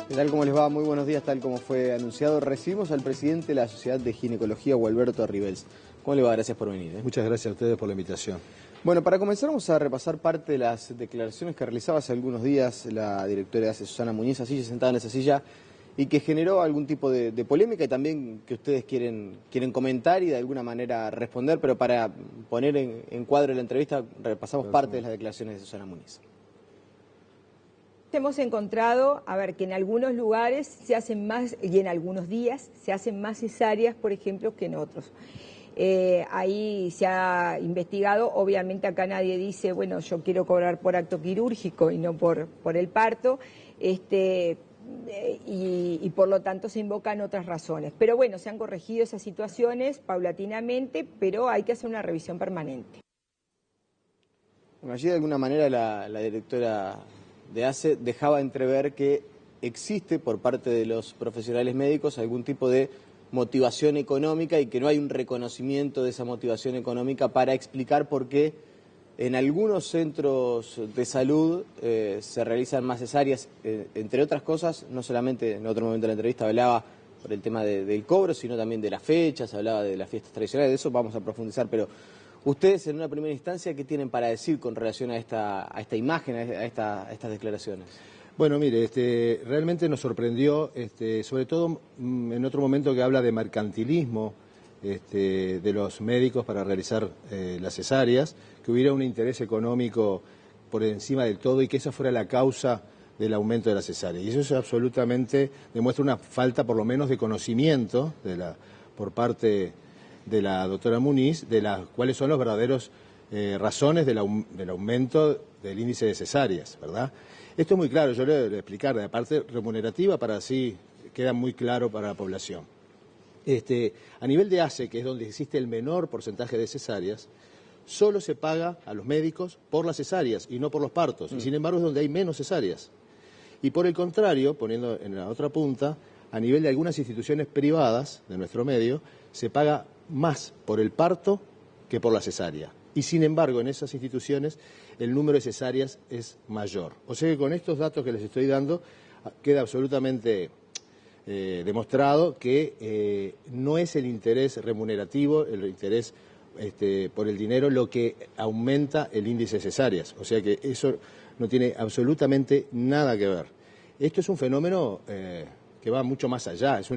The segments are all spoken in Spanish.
¿Qué tal? ¿Cómo les va? Muy buenos días. Tal como fue anunciado, recibimos al presidente de la Sociedad de Ginecología, Gualberto Ribels. ¿Cómo le va? Gracias por venir. Muchas gracias a ustedes por la invitación. Bueno, para comenzar vamos a repasar parte de las declaraciones que realizaba hace algunos días la directora de ACE, Susana Muñiz, así sentada en esa silla, y que generó algún tipo de polémica y también que ustedes quieren comentar y de alguna manera responder, pero para poner en cuadro la entrevista repasamos parte de las declaraciones de Susana Muñiz. Hemos encontrado, que en algunos lugares se hacen más, y en algunos días se hacen más cesáreas, por ejemplo, que en otros. Ahí se ha investigado, obviamente acá nadie dice, bueno, yo quiero cobrar por acto quirúrgico y no por el parto, y por lo tanto se invocan otras razones. Pero bueno, se han corregido esas situaciones paulatinamente, pero hay que hacer una revisión permanente. Bueno, allí de alguna manera la directora de ACE dejaba entrever que existe por parte de los profesionales médicos algún tipo de motivación económica y que no hay un reconocimiento de esa motivación económica para explicar por qué en algunos centros de salud se realizan más cesáreas, entre otras cosas, no solamente en otro momento de la entrevista hablaba por el tema del cobro, sino también de las fechas, hablaba de las fiestas tradicionales, de eso vamos a profundizar, pero ustedes en una primera instancia, ¿qué tienen para decir con relación a esta imagen, a estas declaraciones? Bueno, mire, realmente nos sorprendió, sobre todo en otro momento que habla de mercantilismo de los médicos para realizar las cesáreas, que hubiera un interés económico por encima del todo y que esa fuera la causa del aumento de la cesárea. Y eso absolutamente demuestra una falta, por lo menos, de conocimiento por parte de la doctora Muñiz, de cuáles son los verdaderos razones del aumento del índice de cesáreas, ¿verdad? Esto es muy claro, yo le voy a explicar, de la parte remunerativa para así queda muy claro para la población. A nivel de ACE, que es donde existe el menor porcentaje de cesáreas, solo se paga a los médicos por las cesáreas y no por los partos, y sin embargo es donde hay menos cesáreas. Y por el contrario, poniendo en la otra punta, a nivel de algunas instituciones privadas de nuestro medio, se paga más por el parto que por la cesárea. Y sin embargo, en esas instituciones el número de cesáreas es mayor. O sea que con estos datos que les estoy dando queda absolutamente demostrado que no es el interés remunerativo, el interés por el dinero lo que aumenta el índice de cesáreas. O sea que eso no tiene absolutamente nada que ver. Esto es un fenómeno que va mucho más allá, es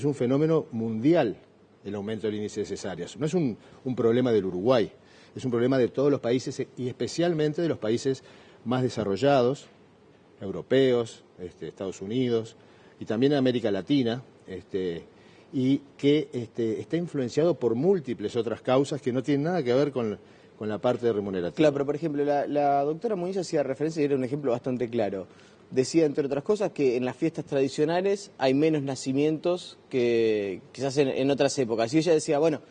un fenómeno mundial el aumento del índice de cesáreas. No es un problema del Uruguay, es un problema de todos los países y especialmente de los países más desarrollados, europeos, Estados Unidos y también América Latina, y que está influenciado por múltiples otras causas que no tienen nada que ver con la parte remunerativa. Claro, pero por ejemplo, la doctora Muñiz hacía referencia y era un ejemplo bastante claro. Decía, entre otras cosas, que en las fiestas tradicionales hay menos nacimientos que quizás en otras épocas. Y ella decía, bueno,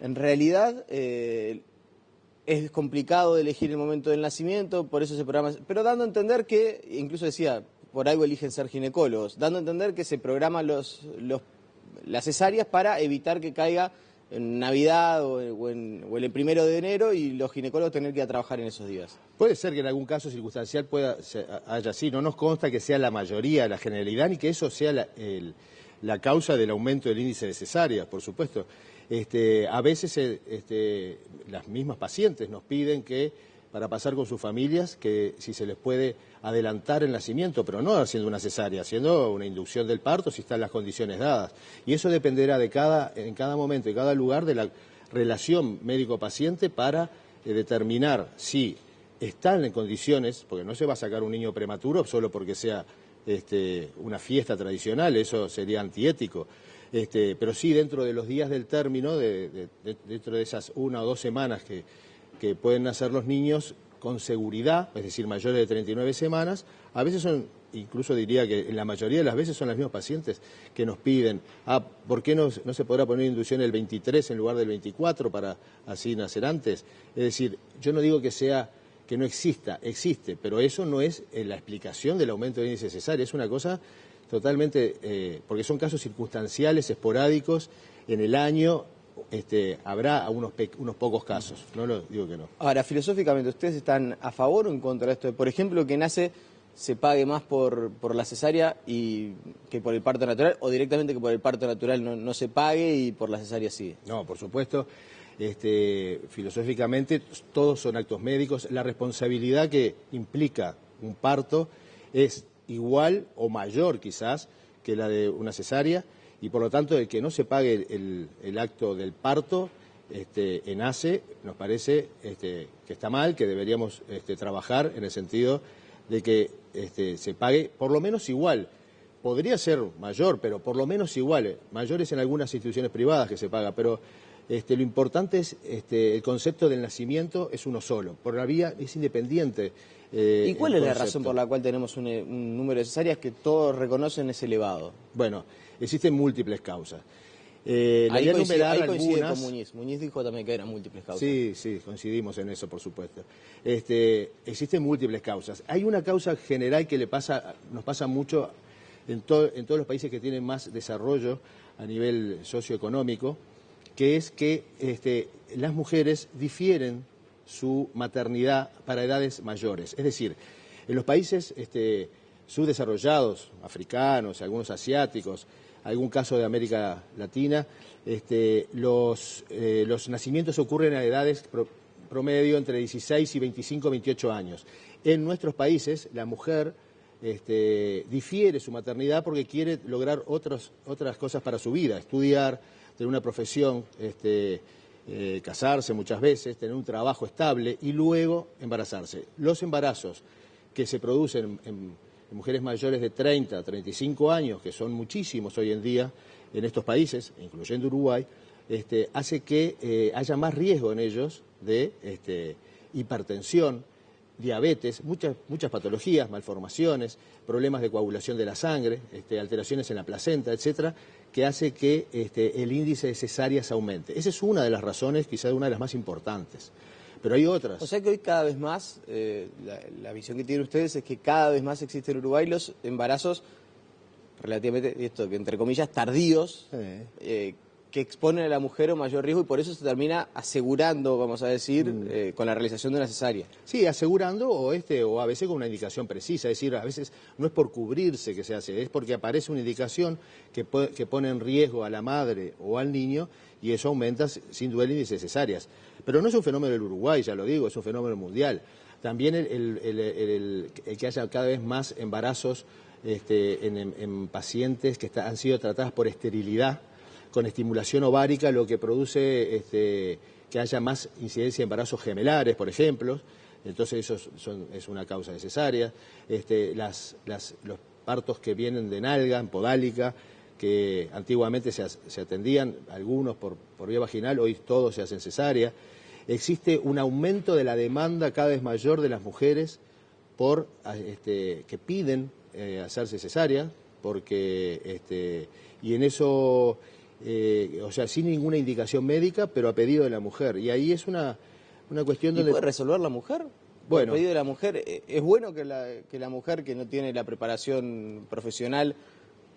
en realidad es complicado de elegir el momento del nacimiento, por eso se programa, pero dando a entender que, incluso decía, por algo eligen ser ginecólogos, dando a entender que se programan las cesáreas para evitar que caiga en Navidad o en el 1 de enero y los ginecólogos tener que ir a trabajar en esos días. Puede ser que en algún caso circunstancial haya así, no nos consta que sea la mayoría, la generalidad, ni que eso sea la causa del aumento del índice de cesáreas, por supuesto. A veces las mismas pacientes nos piden que, para pasar con sus familias, que si se les puede adelantar el nacimiento, pero no haciendo una cesárea, haciendo una inducción del parto si están las condiciones dadas. Y eso dependerá en cada momento, en cada lugar, de la relación médico-paciente para determinar si están en condiciones, porque no se va a sacar un niño prematuro solo porque sea una fiesta tradicional, eso sería antiético. Pero sí dentro de los días del término, dentro de esas 1 o 2 semanas que pueden nacer los niños con seguridad, es decir, mayores de 39 semanas, a veces son, incluso diría que en la mayoría de las veces son las mismas pacientes que nos piden, ¿por qué no se podrá poner inducción el 23 en lugar del 24 para así nacer antes? Es decir, yo no digo que no exista, existe, pero eso no es la explicación del aumento del índice cesárea, es una cosa totalmente, porque son casos circunstanciales, esporádicos, en el año. Habrá unos pocos casos, no lo digo que no. Ahora, filosóficamente, ¿ustedes están a favor o en contra de esto? Por ejemplo, que en ACE se pague más por la cesárea y que por el parto natural, o directamente que por el parto natural no se pague y por la cesárea sí? No, por supuesto. Filosóficamente todos son actos médicos. La responsabilidad que implica un parto es igual o mayor quizás que la de una cesárea, y por lo tanto el que no se pague el acto del parto en ACE nos parece que está mal, que deberíamos trabajar en el sentido de que se pague por lo menos igual. Podría ser mayor, pero por lo menos igual. Mayores en algunas instituciones privadas que se paga, pero lo importante es el concepto del nacimiento es uno solo. Por la vía es independiente. ¿Y cuál es la razón por la cual tenemos un número de cesáreas que todos reconocen es elevado? Bueno, existen múltiples causas. Ahí coincide con Muñiz. Muñiz dijo también que eran múltiples causas. Sí, coincidimos en eso, por supuesto. Existen múltiples causas. Hay una causa general que nos pasa mucho en todos los países que tienen más desarrollo a nivel socioeconómico, que es que las mujeres difieren su maternidad para edades mayores. Es decir, en los países subdesarrollados, africanos, algunos asiáticos, algún caso de América Latina, los nacimientos ocurren a edades promedio entre 16 y 25, 28 años. En nuestros países, la mujer difiere su maternidad porque quiere lograr otras cosas para su vida, estudiar, tener una profesión, casarse muchas veces, tener un trabajo estable y luego embarazarse. Los embarazos que se producen en mujeres mayores de 30, 35 años, que son muchísimos hoy en día en estos países, incluyendo Uruguay, hace que haya más riesgo en ellos de hipertensión, diabetes, muchas patologías, malformaciones, problemas de coagulación de la sangre, alteraciones en la placenta, etcétera, que hace que el índice de cesáreas aumente. Esa es una de las razones, quizás una de las más importantes. Pero hay otras. O sea que hoy cada vez más, la visión que tienen ustedes es que cada vez más existen en Uruguay los embarazos relativamente, esto que entre comillas, tardíos, que exponen a la mujer a un mayor riesgo y por eso se termina asegurando, vamos a decir, con la realización de una cesárea. Sí, asegurando o a veces con una indicación precisa, es decir, a veces no es por cubrirse que se hace, es porque aparece una indicación que pone en riesgo a la madre o al niño y eso aumenta sin duda el índice de cesáreas. Pero no es un fenómeno del Uruguay, ya lo digo, es un fenómeno mundial. También el que haya cada vez más embarazos en pacientes que han sido tratadas por esterilidad, con estimulación ovárica, lo que produce que haya más incidencia de embarazos gemelares, por ejemplo. Entonces eso es una causa de cesárea. Los partos que vienen de nalga, en podálica, que antiguamente se atendían, algunos por vía vaginal, hoy todos se hacen cesárea. Existe un aumento de la demanda cada vez mayor de las mujeres que piden hacerse cesárea, porque y en eso... o sea, sin ninguna indicación médica, pero a pedido de la mujer. Y ahí es una cuestión donde... ¿Y puede resolver la mujer? Bueno. A pedido de la mujer. ¿Es bueno que la mujer que no tiene la preparación profesional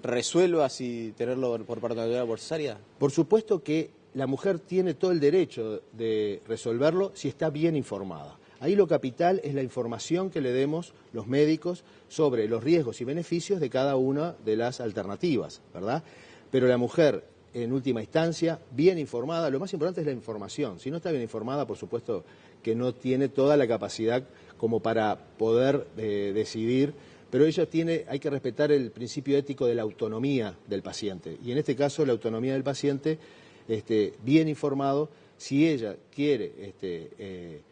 resuelva si tenerlo por parto natural o por cesárea? Por supuesto que la mujer tiene todo el derecho de resolverlo si está bien informada. Ahí lo capital es la información que le demos los médicos sobre los riesgos y beneficios de cada una de las alternativas, ¿verdad? Pero la mujer, en última instancia, bien informada, lo más importante es la información. Si no está bien informada, por supuesto que no tiene toda la capacidad como para poder decidir, pero hay que respetar el principio ético de la autonomía del paciente. Y en este caso, la autonomía del paciente, bien informado, si ella quiere que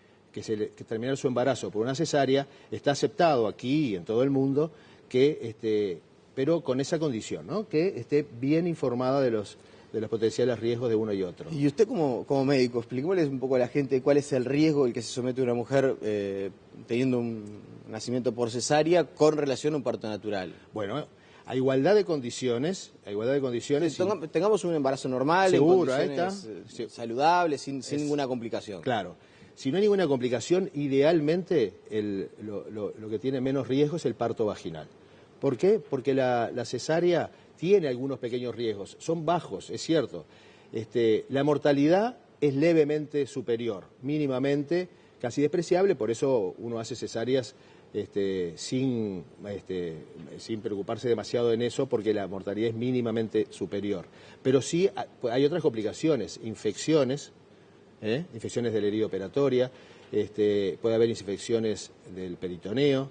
terminar su embarazo por una cesárea, está aceptado aquí y en todo el mundo pero con esa condición, ¿no? Que esté bien informada de los potenciales riesgos de uno y otro. Y usted como médico, expliquémosles un poco a la gente cuál es el riesgo al que se somete una mujer teniendo un nacimiento por cesárea con relación a un parto natural. Bueno, a igualdad de condiciones... Tengamos un embarazo normal, seguro, en condiciones saludables, sin ninguna complicación. Claro. Si no hay ninguna complicación, idealmente lo que tiene menos riesgo es el parto vaginal. ¿Por qué? Porque la cesárea tiene algunos pequeños riesgos, son bajos, es cierto. La mortalidad es levemente superior, mínimamente, casi despreciable, por eso uno hace cesáreas sin preocuparse demasiado en eso, porque la mortalidad es mínimamente superior. Pero sí hay otras complicaciones, infecciones de la herida operatoria, puede haber infecciones del peritoneo,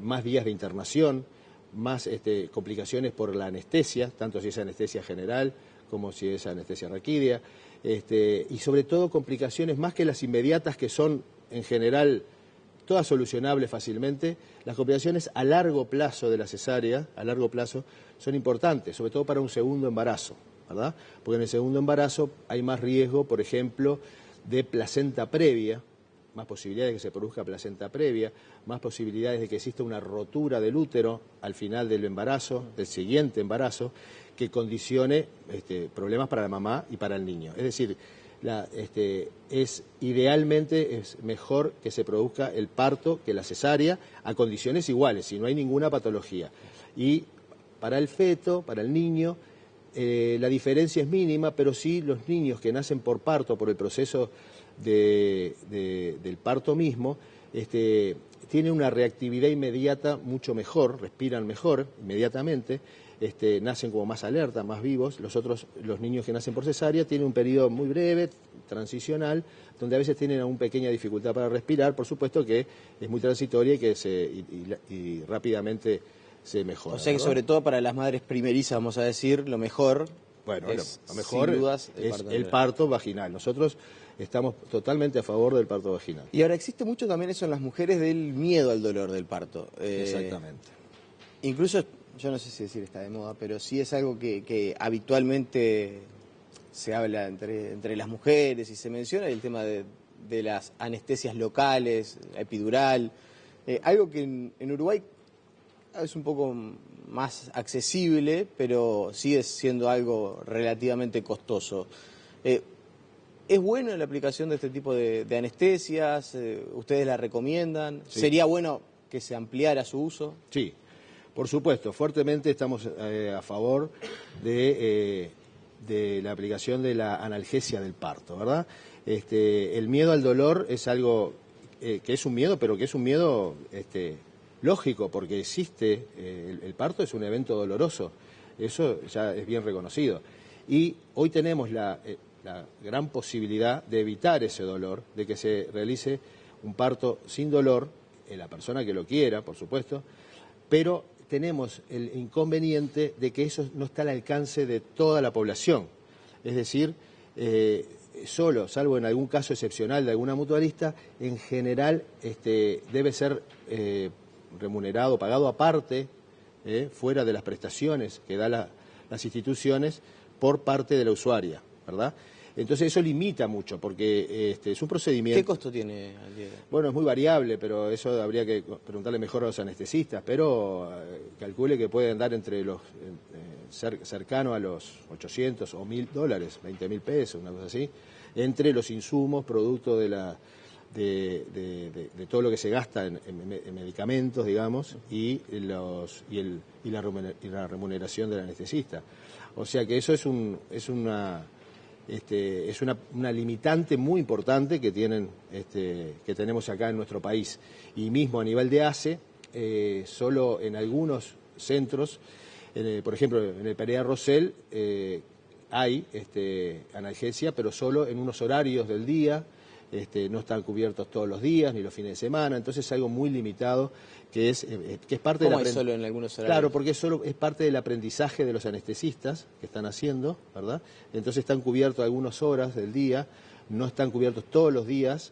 más días de internación, más complicaciones por la anestesia, tanto si es anestesia general como si es anestesia raquídea, y sobre todo complicaciones más que las inmediatas, que son en general todas solucionables fácilmente. Las complicaciones a largo plazo de la cesárea, a largo plazo, son importantes, sobre todo para un segundo embarazo, ¿verdad? Porque en el segundo embarazo hay más riesgo, por ejemplo, de placenta previa, más posibilidades de que se produzca placenta previa, más posibilidades de que exista una rotura del útero al final del embarazo, del siguiente embarazo, que condicione problemas para la mamá y para el niño. Es decir, idealmente es mejor que se produzca el parto que la cesárea a condiciones iguales, si no hay ninguna patología. Y para el feto, para el niño, la diferencia es mínima, pero sí los niños que nacen por parto, por el proceso del parto mismo, tienen una reactividad inmediata mucho mejor, respiran mejor inmediatamente, nacen como más alerta, más vivos. Los niños que nacen por cesárea tienen un periodo muy breve, transicional, donde a veces tienen aún pequeña dificultad para respirar, por supuesto que es muy transitoria y rápidamente se mejora. O sea que, ¿verdad?, sobre todo para las madres primerizas, vamos a decir, lo mejor, bueno, es, lo mejor sin dudas, es el parto vaginal. Nosotros estamos totalmente a favor del parto vaginal. Y ahora existe mucho también eso en las mujeres, del miedo al dolor del parto. Exactamente. Incluso, yo no sé si decir está de moda, pero sí es algo que habitualmente se habla entre las mujeres y se menciona, el tema de las anestesias locales, la epidural, algo que en Uruguay es un poco más accesible, pero sigue siendo algo relativamente costoso. ¿Es bueno la aplicación de este tipo de anestesias? ¿Ustedes la recomiendan? Sí. ¿Sería bueno que se ampliara su uso? Sí, por supuesto, fuertemente estamos a favor de la aplicación de la analgesia del parto, ¿verdad? El miedo al dolor es algo que es un miedo, pero que es un miedo lógico, porque existe, el parto es un evento doloroso, eso ya es bien reconocido. Y hoy tenemos la gran posibilidad de evitar ese dolor, de que se realice un parto sin dolor, en la persona que lo quiera, por supuesto, pero tenemos el inconveniente de que eso no está al alcance de toda la población. Es decir, solo, salvo en algún caso excepcional de alguna mutualista, en general debe ser remunerado, pagado aparte, fuera de las prestaciones que dan las instituciones, por parte de la usuaria, ¿verdad? Entonces eso limita mucho, porque es un procedimiento... ¿Qué costo tiene al día? Bueno, es muy variable, pero eso habría que preguntarle mejor a los anestesistas, pero calcule que puede andar entre los cercano a los 800 o $1.000, $20.000, una cosa así, entre los insumos, producto de todo lo que se gasta en medicamentos, digamos, y la remuneración del anestesista. O sea que eso es una limitante muy importante que tenemos acá en nuestro país. Y mismo a nivel de ACE, solo en algunos centros, por ejemplo en el Perea Rosell, hay analgesia, pero solo en unos horarios del día. No están cubiertos todos los días ni los fines de semana, entonces es algo muy limitado que es parte ¿Cómo es solo en algunos horarios? Claro, porque es parte del aprendizaje de los anestesistas que están haciendo, ¿verdad? Entonces están cubiertos algunas horas del día, no están cubiertos todos los días,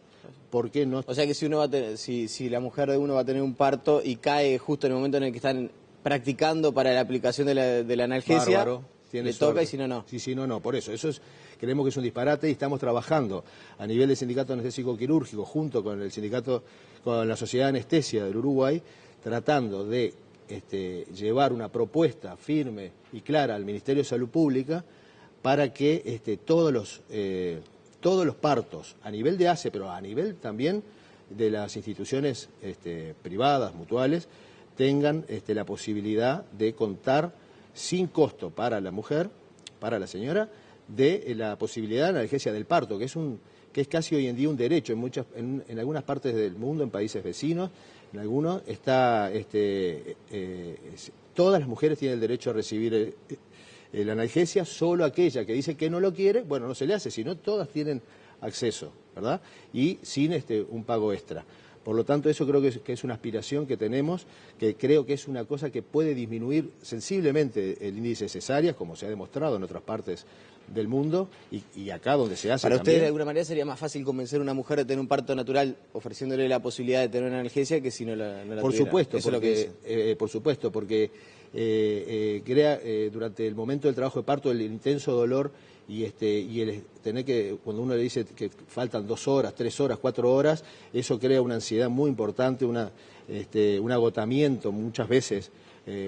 porque no... O sea que si uno si la mujer de uno va a tener un parto y cae justo en el momento en el que están practicando para la aplicación de la analgesia, bárbaro, le toca, y si no, no. Sí, no, por eso creemos que es un disparate, y estamos trabajando a nivel del Sindicato Anestésico Quirúrgico junto con con la Sociedad de Anestesia del Uruguay, tratando de llevar una propuesta firme y clara al Ministerio de Salud Pública para que todos los partos a nivel de ACE, pero a nivel también de las instituciones privadas, mutuales, tengan la posibilidad de contar sin costo para la mujer, para la señora, de la posibilidad de analgesia del parto, que es un que es casi hoy en día un derecho. En algunas partes del mundo, en países vecinos, en algunos, todas las mujeres tienen el derecho a recibir la analgesia, solo aquella que dice que no lo quiere, bueno, no se le hace, sino todas tienen acceso, ¿verdad? Y sin un pago extra. Por lo tanto, eso creo que es una aspiración que tenemos, que creo que es una cosa que puede disminuir sensiblemente el índice de cesáreas, como se ha demostrado en otras partes del mundo y acá donde se hace Para también. ustedes, de alguna manera, sería más fácil convencer a una mujer de tener un parto natural ofreciéndole la posibilidad de tener una analgesia que si no la Por tuviera. supuesto, Eso porque, es lo que dicen. por supuesto, porque crea durante el momento del trabajo de parto el intenso dolor y el tener que, cuando uno le dice que faltan 2 horas, 3 horas, 4 horas, eso crea una ansiedad muy importante, un agotamiento muchas veces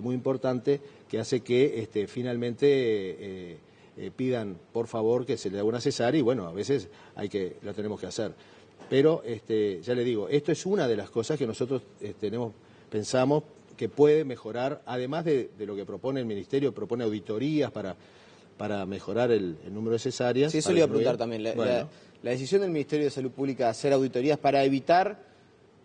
muy importante, que hace que finalmente pidan por favor que se le haga una cesárea y bueno, a veces lo tenemos que hacer. Pero ya le digo, esto es una de las cosas que nosotros pensamos que puede mejorar, además de lo que propone el Ministerio, propone auditorías para mejorar el número de cesáreas. Sí, eso le iba a preguntar también. La decisión del Ministerio de Salud Pública de hacer auditorías para evitar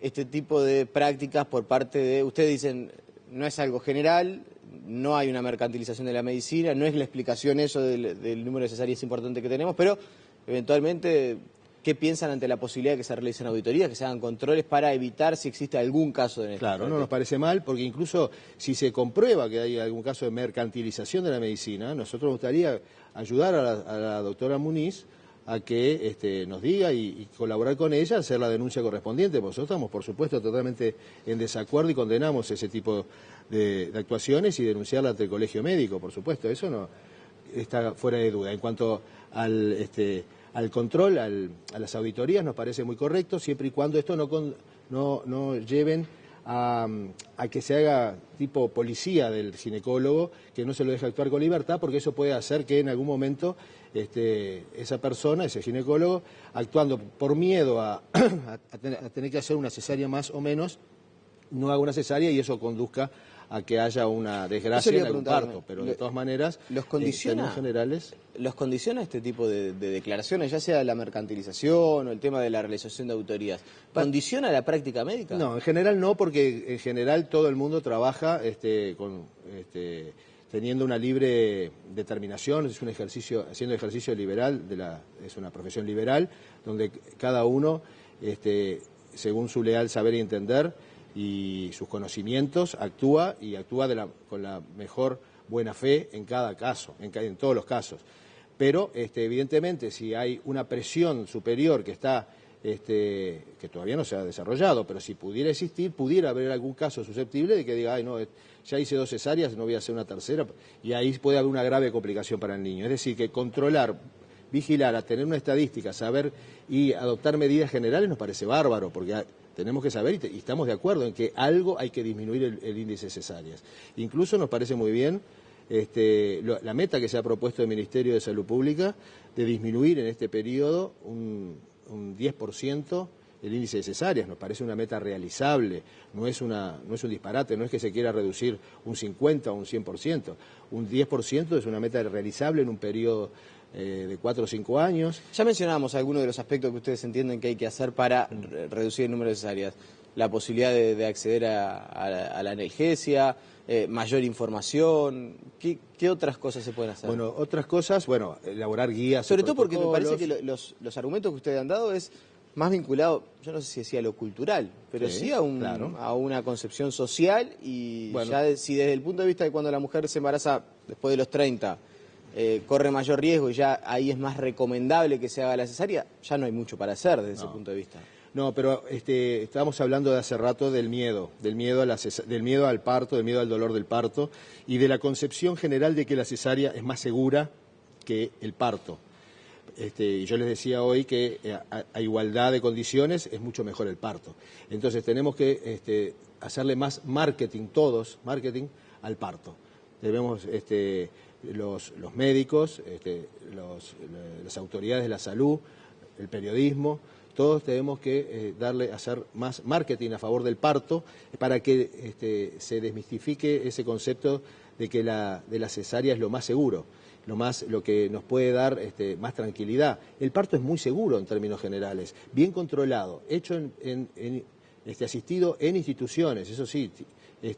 este tipo de prácticas por parte de... Ustedes dicen, no es algo general, no hay una mercantilización de la medicina, no es la explicación eso del número de cesáreas importante que tenemos, pero eventualmente... ¿Qué piensan ante la posibilidad de que se realicen auditorías, que se hagan controles para evitar si existe algún caso de Claro, no nos parece mal, porque incluso si se comprueba que hay algún caso de mercantilización de la medicina, nosotros nos gustaría ayudar a la doctora Muniz a que nos diga y colaborar con ella, hacer la denuncia correspondiente, porque nosotros estamos, por supuesto, totalmente en desacuerdo y condenamos ese tipo de actuaciones y denunciarla ante el Colegio Médico, por supuesto, eso no está fuera de duda. En cuanto al control, a las auditorías, nos parece muy correcto, siempre y cuando esto no lleven a que se haga tipo policía del ginecólogo, que no se lo deje actuar con libertad, porque eso puede hacer que en algún momento esa persona, ese ginecólogo, actuando por miedo a tener que hacer una cesárea más o menos, no haga una cesárea y eso conduzca a que haya una desgracia en algún parto, pero de todas maneras, ¿los condiciona, generales? ¿Los condiciona este tipo de declaraciones, ya sea la mercantilización o el tema de la realización de auditorías? ¿Condiciona la práctica médica? No, en general no, porque en general todo el mundo trabaja teniendo una libre determinación, es un ejercicio, haciendo ejercicio liberal, es una profesión liberal, donde cada uno, según su leal saber y entender, y sus conocimientos, actúa con la mejor buena fe en cada caso, en todos los casos. Pero evidentemente si hay una presión superior que está que todavía no se ha desarrollado, pero si pudiera existir, pudiera haber algún caso susceptible de que diga, ay no, ya hice 2 cesáreas, no voy a hacer una tercera, y ahí puede haber una grave complicación para el niño. Es decir, que controlar, vigilar, a tener una estadística, saber y adoptar medidas generales nos parece bárbaro, porque tenemos que saber y estamos de acuerdo en que algo hay que disminuir el índice de cesáreas. Incluso nos parece muy bien la meta que se ha propuesto el Ministerio de Salud Pública de disminuir en este periodo un 10% el índice de cesáreas. Nos parece una meta realizable, no es un disparate, no es que se quiera reducir un 50 o un 100%. Un 10% es una meta realizable en un periodo de 4 o 5 años. Ya mencionábamos algunos de los aspectos que ustedes entienden que hay que hacer para reducir el número de cesáreas. La posibilidad de acceder a la analgesia, mayor información. ¿Qué otras cosas se pueden hacer? Bueno, otras cosas, elaborar guías. Sobre todo porque me parece que los argumentos que ustedes han dado es más vinculado, yo no sé si decía lo cultural, pero sí a una concepción social y si desde el punto de vista de cuando la mujer se embaraza después de los 30 corre mayor riesgo y ya ahí es más recomendable que se haga la cesárea, ya no hay mucho para hacer desde ese punto de vista. No, pero estábamos hablando de hace rato del miedo al parto, del miedo al dolor del parto y de la concepción general de que la cesárea es más segura que el parto. Y yo les decía hoy que a igualdad de condiciones es mucho mejor el parto. Entonces tenemos que hacerle más marketing al parto. Debemos los médicos, las autoridades de la salud, el periodismo, todos tenemos que hacer más marketing a favor del parto para que se desmistifique ese concepto de que de la cesárea es lo más seguro. lo que nos puede dar más tranquilidad. El parto es muy seguro en términos generales, bien controlado, hecho asistido en instituciones, eso sí,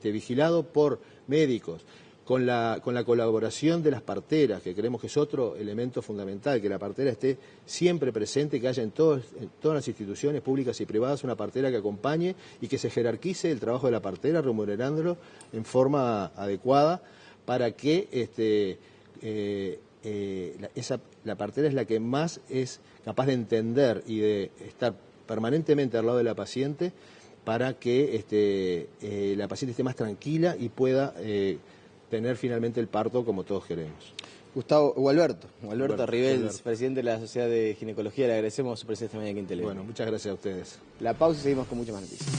vigilado por médicos, con la colaboración de las parteras, que creemos que es otro elemento fundamental, que la partera esté siempre presente, que haya en todas las instituciones públicas y privadas una partera que acompañe y que se jerarquice el trabajo de la partera, remunerándolo en forma adecuada para que la partera es la que más es capaz de entender y de estar permanentemente al lado de la paciente para que la paciente esté más tranquila y pueda tener finalmente el parto como todos queremos. Alberto Ribel, presidente de la Sociedad de Ginecología, le agradecemos su presencia esta mañana aquí en Telefe. Bueno, muchas gracias a ustedes. La pausa y seguimos con muchas más noticias.